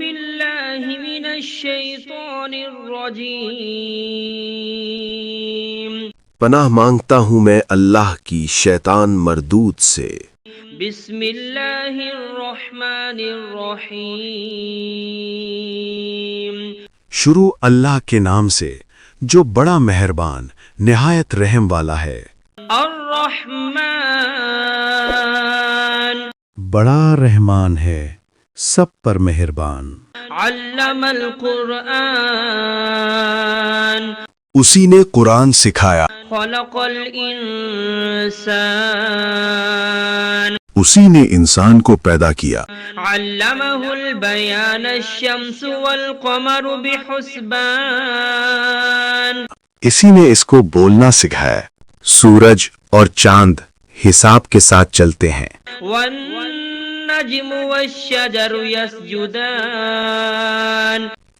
بالله من الشيطان الرجيم پناہ مانگتا ہوں میں اللہ کی شیطان مردود سے۔ بسم اللہ الرحمن الرحیم شروع اللہ کے نام سے جو بڑا مہربان نہایت رحم والا ہے۔ الرحمن بڑا رحمان ہے، سب پر مہربان۔ علم القرآن اسی نے قرآن سکھایا، خلق الانسان اسی نے انسان کو پیدا کیا۔ علمہ البیان الشمس والقمر بحسبان اسی نے اس کو بولنا سکھایا، سورج اور چاند حساب کے ساتھ چلتے ہیں۔ والنجم والشجر يسجدان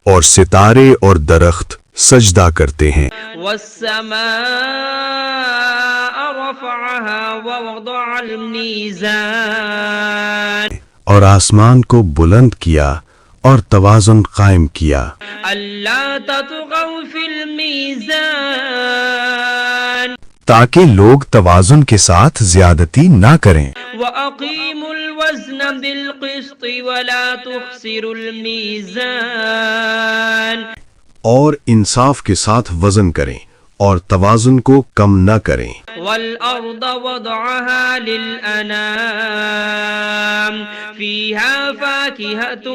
اور ستارے اور درخت سجدہ کرتے ہیں۔ والسماء رفعها ووضع الميزان اور آسمان کو بلند کیا اور توازن قائم کیا، ألا تطغوا في الميزان تاکہ لوگ توازن کے ساتھ زیادتی نہ کریں۔ وأقيموا الوزن بالقسط ولا تخسروا الميزان اور انصاف کے ساتھ وزن کریں اور توازن کو کم نہ کریں۔ والأرض وضعها للأنام فيها فاكهة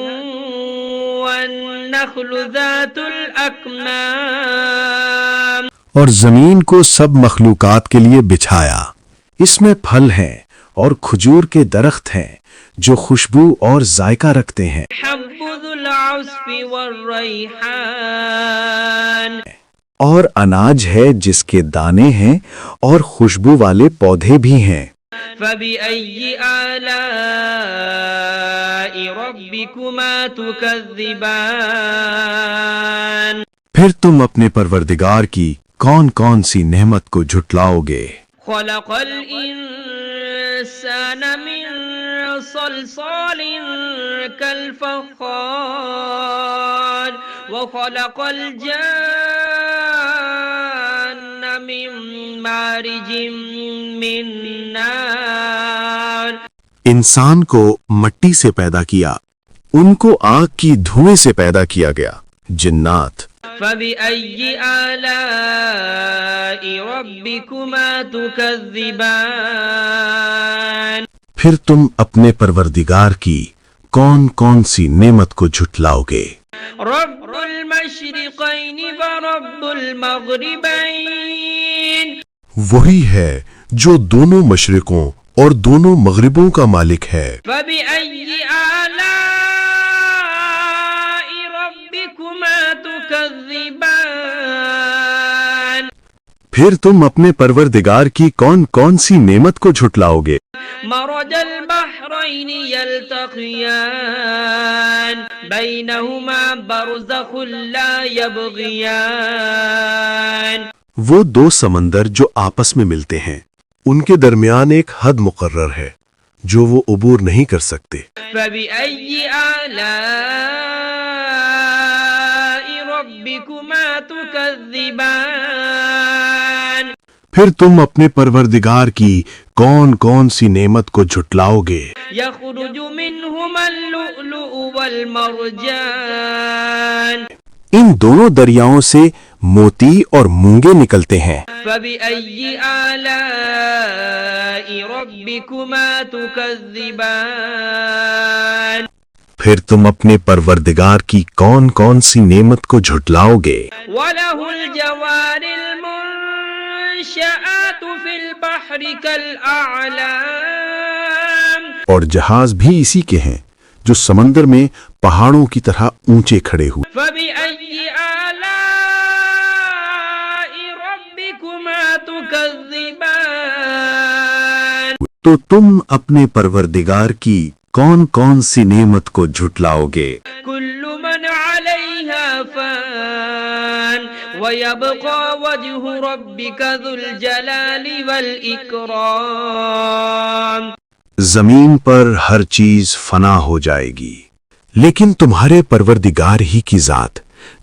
والنخل ذات الأكمام اور زمین کو سب مخلوقات کے لیے بچھایا، اس میں پھل ہیں اور کھجور کے درخت ہیں جو خوشبو اور ذائقہ رکھتے ہیں۔ حب ذو العصف والريحان اور اناج ہے جس کے دانے ہیں اور خوشبو والے پودے بھی ہیں۔ فبأي آلاء ربكما تكذبان پھر تم اپنے پروردگار کی کون کون سی نعمت کو جھٹلاؤ گے؟ خلق الإنسان من صلصال كالفخار وخلق الجان من مارج من نار انسان کو مٹی سے پیدا کیا، ان کو آگ کی دھوئیں سے پیدا کیا گیا۔ جنات فبأي آلاء ربكما تكذبان پھر تم اپنے پروردگار کی کون کون سی نعمت کو جھٹلاؤ گے؟ رب المشرقين ورب المغربين وہی ہے جو دونوں مشرقوں اور دونوں مغربوں کا مالک ہے۔ فبأي آلاء ربكما تكذبان پھر تم اپنے پروردگار کی کون کون سی نعمت کو جھٹلاؤ گے؟ مرج البحرين يلتقيان بينهما برزخ لا يبغيان وہ دو سمندر جو آپس میں ملتے ہیں، ان کے درمیان ایک حد مقرر ہے جو وہ عبور نہیں کر سکتے۔ فبأي آلاء ربكما تكذبان پھر تم اپنے پروردگار کی کون کون سی نعمت کو جھٹلاؤ گے؟ يخرج منهما اللؤلؤ والمرجان ان دونوں دریاؤں سے موتی اور مونگے نکلتے ہیں۔ فبأي آلاء ربكما تكذبان پھر تم اپنے پروردگار کی کون کون سی نعمت کو جھٹلاؤ گے؟ وله الجوار المنشآت في البحر كالأعلام اور جہاز بھی اسی کے ہیں جو سمندر میں پہاڑوں کی طرح اونچے کھڑے ہوئے۔ فبأي آلاء ربكما تكذبان تو تم اپنے پروردگار کی کون کون سی نعمت کو جھٹلاؤ گے؟ كل من عليها فان ويبقى وجه ربك ذو الجلال والإكرام زمین پر ہر چیز فنا ہو جائے گی، لیکن تمہارے پروردگار ہی کی ذات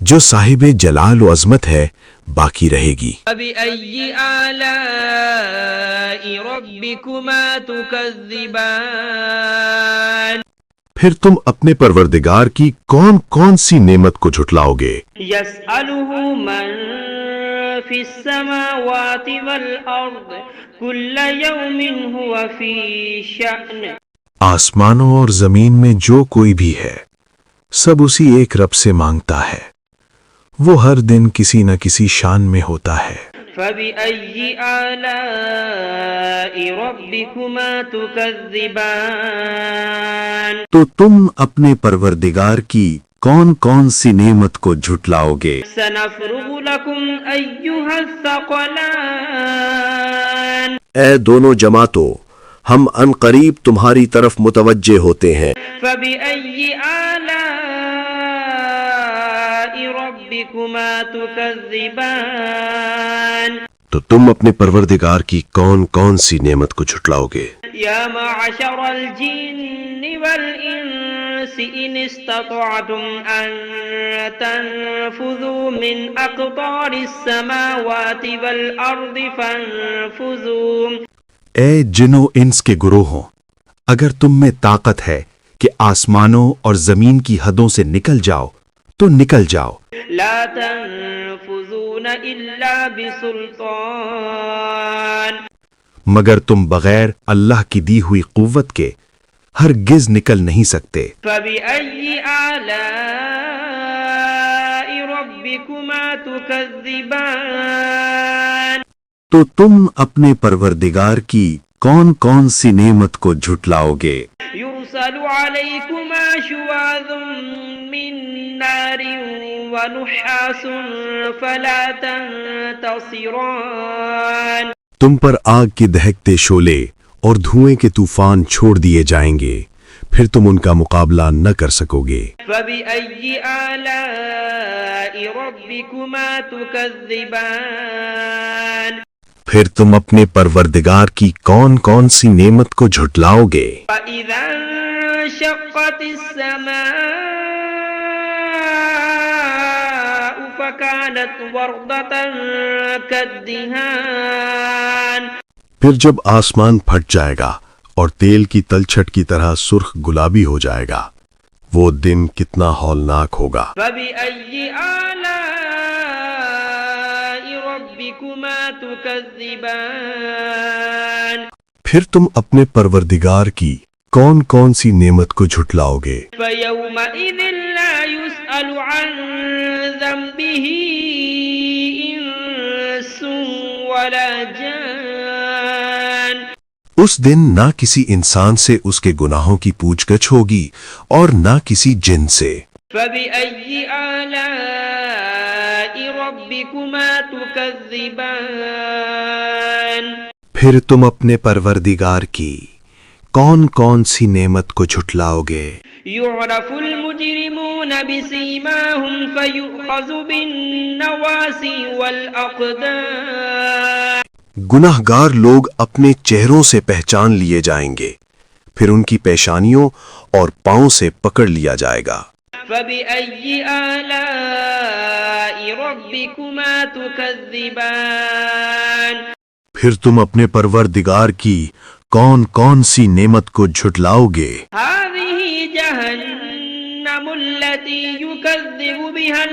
جو صاحب جلال و عظمت ہے باقی رہے گی۔ فبأي آلاء ربكما تكذبان پھر تم اپنے پروردگار کی کون کون سی نعمت کو جھٹلاؤ گے؟ يسأله من في السماوات والأرض كل يوم هو في شأن آسمانوں اور زمین میں جو کوئی بھی ہے سب اسی ایک رب سے مانگتا ہے، وہ ہر دن کسی نہ کسی شان میں ہوتا ہے۔ فبأي آلاء ربكما تكذبان تو تم اپنے پروردگار کی کون کون سی نعمت کو جھٹلاؤ گے؟ سنفرغ لكم أيها الثقلان اے دونوں جماعتوں، ہم ان قریب تمہاری طرف متوجہ ہوتے ہیں۔ فبأي آلاء ربكما تكذبان تو تم اپنے پروردگار کی کون کون سی نعمت کو جھٹلاؤ گے؟ يا معشر الجن والإنس إن استطعتم أن تنفذوا من أقطار السماوات والأرض فانفذوا اے جن و انس کے گروہوں، اگر تم میں طاقت ہے کہ آسمانوں اور زمین کی حدوں سے نکل جاؤ تو نکل جاؤ، لا تنفذون إلا بسلطان مگر تم بغیر اللہ کی دی ہوئی قوت کے ہرگز نکل نہیں سکتے۔ فبأي آلاء ربكما تكذبان تو تم اپنے پروردگار کی کون کون سی نعمت کو جھٹلاؤ گے؟ يرسل عليكما شواظ من نار ونحاس فلا تنتصران تم پر آگ کے دہکتے شعلے اور دھوئیں کے طوفان چھوڑ دیے جائیں گے، پھر تم ان کا مقابلہ نہ کر سکو گے۔ فبأي آلاء ربكما تكذبان پھر تم اپنے پروردگار کی کون کون سی نعمت کو جھٹلاؤ گے؟ فإذا انشقت السماء فكانت وردة كالدهان پھر جب آسمان پھٹ جائے گا اور تیل کی تلچھٹ کی طرح سرخ گلابی ہو جائے گا، وہ دن کتنا ہولناک ہوگا۔ فبأي آلاء ربكما تكذبان پھر تم اپنے پروردگار کی کون کون سی نعمت کو جھٹلاؤ گے؟ فيومئذ لا يسأل عن ذنبه إنس ولا جان اس دن نہ کسی انسان سے اس کے گناہوں کی پوچھ گچھ ہوگی اور نہ کسی جن سے۔ فبأي آلاء ربكما تكذبان پھر تم اپنے پروردگار کی کون کون سی نعمت کو جھٹلاؤ گے؟ يعرف المجرمون بسيماهم فيؤخذ بالنواصي والأقدام گناہ گار لوگ اپنے چہروں سے پہچان لیے جائیں گے، پھر ان کی پیشانیوں اور پاؤں سے پکڑ لیا جائے گا۔ فبأي آلاء ربكما تكذبان پھر تم اپنے پروردگار کی کون کون سی نعمت کو جھٹلاؤ گے؟ هذه جهنم التي يكذب بها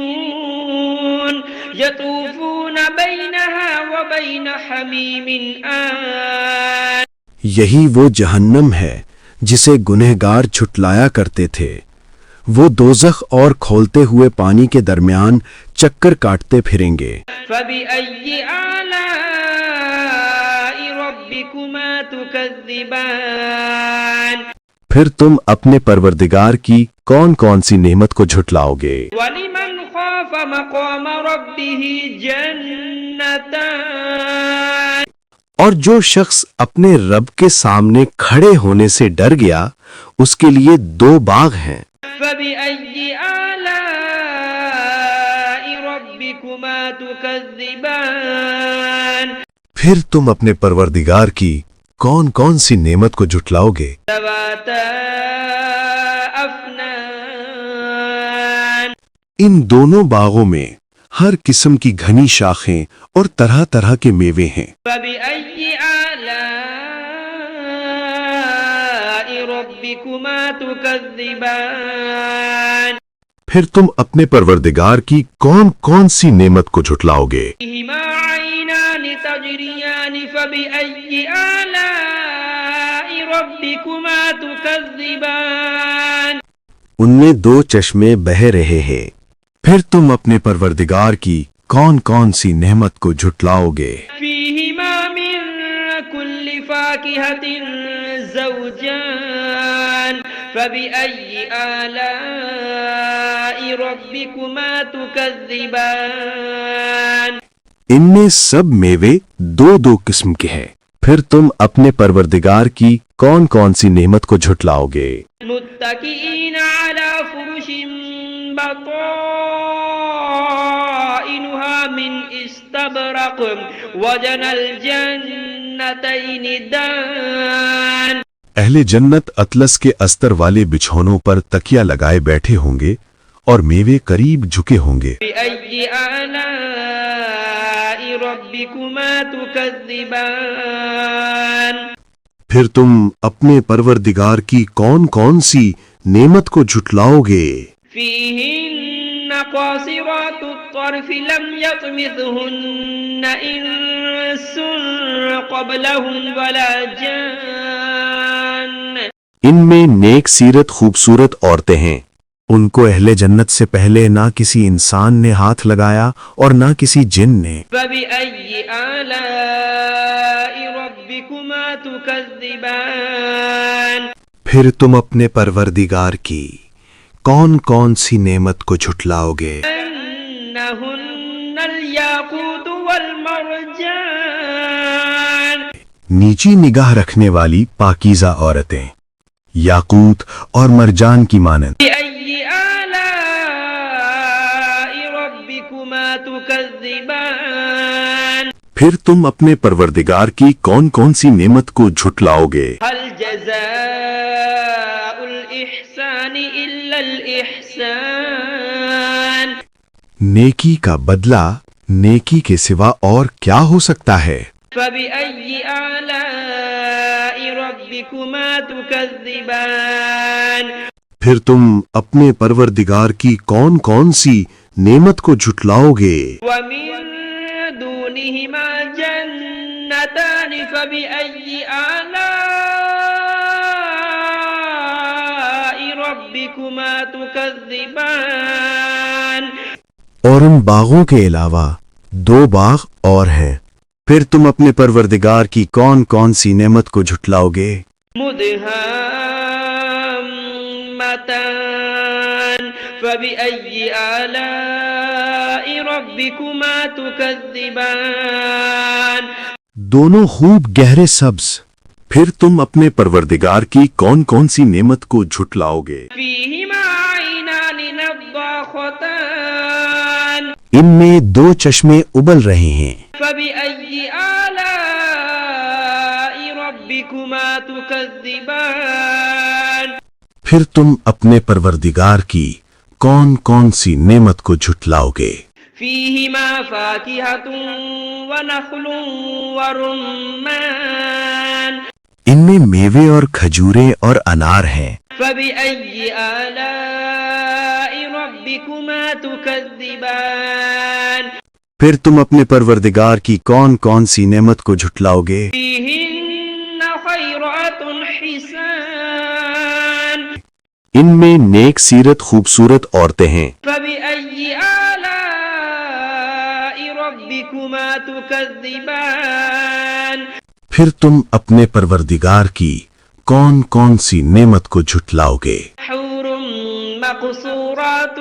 المجرمون يطوفون بينها وبين حميم آن یہی وہ جہنم ہے جسے گنہگار جھٹلایا کرتے تھے، وہ دوزخ اور کھولتے ہوئے پانی کے درمیان چکر کاٹتے پھریں گے۔ فبأي آلاء ربكما تكذبان پھر تم اپنے پروردگار کی کون کون سی نعمت کو جھٹلاؤ گے؟ ولمن خاف مقام ربه جنتان اور جو شخص اپنے رب کے سامنے کھڑے ہونے سے ڈر گیا اس کے لیے 2 باغ ہیں۔ فبأي آلاء ربكما تكذبان پھر تم اپنے پروردگار کی کون کون سی نعمت کو جھٹلاؤ گے؟ ذواتا أفنان ان دونوں باغوں میں ہر قسم کی گھنی شاخیں اور طرح طرح کے میوے ہیں۔ فبأي آلاء ربكما تكذبان پھر تم اپنے پروردگار کی کون کون سی نعمت کو جھٹلاؤ گے؟ فيهما عينان تجريان فبأي آلاء ربكما تكذبان ان میں دو چشمے بہہ رہے ہیں، پھر تم اپنے پروردگار کی کون کون سی نعمت کو جھٹلاؤ گے؟ فيهما من كل فاكهة زوجان فبأي آلاء ربكما تكذبان ان میں سب میوے دو دو قسم کے ہیں، پھر تم اپنے پروردگار کی کون کون سی نعمت کو جھٹلاؤ گے؟ متكئين على فرش بطائنها من استبرق وجنى الجنتين دان اہل جنت اطلس کے استر والے بچھونوں پر تکیہ لگائے بیٹھے ہوں گے اور میوے قریب جھکے ہوں گے۔ بأي آلاء ربكما تكذبان پھر تم اپنے پروردگار کی کون کون سی نعمت کو جھٹلاؤ گے؟ فيهن قاصرات الطرف لم يطمثهن إنس قبلهم ولا جان ان میں نیک سیرت خوبصورت عورتیں ہیں، ان کو اہل جنت سے پہلے نہ کسی انسان نے ہاتھ لگایا اور نہ کسی جن نے۔ فبأي آلاء ربكما تكذبان پھر تم اپنے پروردگار کی کون کون سی نعمت کو جھٹلاؤ گے؟ أنهن الياقوت والمرجان نیچی نگاہ رکھنے والی پاکیزہ عورتیں، یاقوت اور مرجان کی مانند۔ بأي آلاء ربكما تكذبان پھر تم اپنے پروردگار کی کون کون سی نعمت کو جھٹلاؤ گے؟ هل جزاء الإحسان إلا الإحسان نیکی کا بدلہ نیکی کے سوا اور کیا ہو سکتا ہے؟ فبأي آلاء ربكما تكذبان پھر تم اپنے پروردگار کی کون کون سی نعمت کو جھٹلاؤ گے؟ ومن دونهما جنتان فبأي آلاء ربكما تكذبان اور ان باغوں کے علاوہ دو باغ اور ہیں، پھر تم اپنے پروردگار کی کون کون سی نعمت کو جھٹلاؤ گے؟ مدهامتان فبأي آلاء ربكما تكذبان دونوں خوب گہرے سبز، پھر تم اپنے پروردگار کی کون کون سی نعمت کو جھٹلاؤ گے؟ فيهما عينان نضاختان ان میں دو چشمے ابل رہے ہیں، فبأي آلاء ربكما تكذبان پھر تم اپنے پروردگار کی کون کون سی نعمت کو جھٹلاؤ گے؟ فيهما فاكهة ونخل ورمان ان میں میوے اور کھجوریں اور انار ہیں، فبأي آلاء ربكما تكذبان پھر تم اپنے پروردگار کی کون کون سی نعمت کو جھٹلاؤ گے؟ فيهن خيرات حسان ان میں نیک سیرت خوبصورت عورتیں ہیں، فبأي آلاء ربكما تكذبان پھر تم اپنے پروردگار کی کون کون سی نعمت کو جھٹلاؤ گے؟ حور مقصورات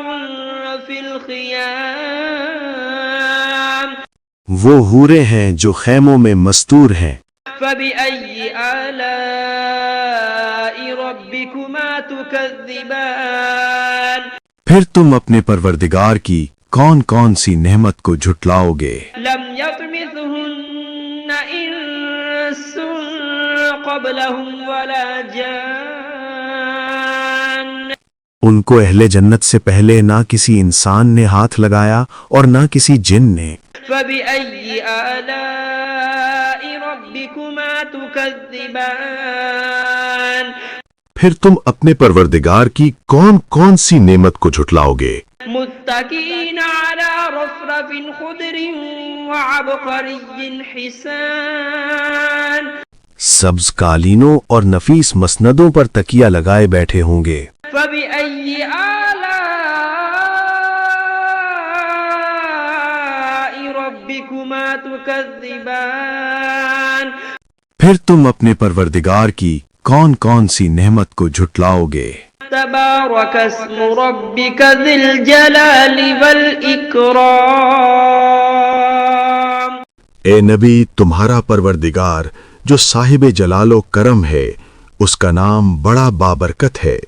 في الخيام وہ حوریں ہیں جو خیموں میں مستور ہیں، فبأي آلاء ربكما تكذبان پھر تم اپنے پروردگار کی کون کون سی نعمت کو جھٹلاؤ گے؟ لم يطمثهن إنس قبلهم ولا جان ان کو اہل جنت سے پہلے نہ کسی انسان نے ہاتھ لگایا اور نہ کسی جن نے. فبأي آلاء ربكما تكذبان پھر تم اپنے پروردگار کی کون کون سی نعمت کو جھٹلاؤ گے؟ متكئين على رفرف خضر وعبقري حسان سبز قالینوں اور نفیس مسندوں پر تکیہ لگائے بیٹھے ہوں گے. فبأي آلاء ربكما تكذبان پھر تم اپنے پروردگار کی کون کون سی نعمت کو جھٹلاؤ گے؟ تبارك اسم ربك ذي الجلال والإكرام اے نبی، تمہارا پروردگار جو صاحب جلال و کرم ہے، اس کا نام بڑا بابرکت ہے.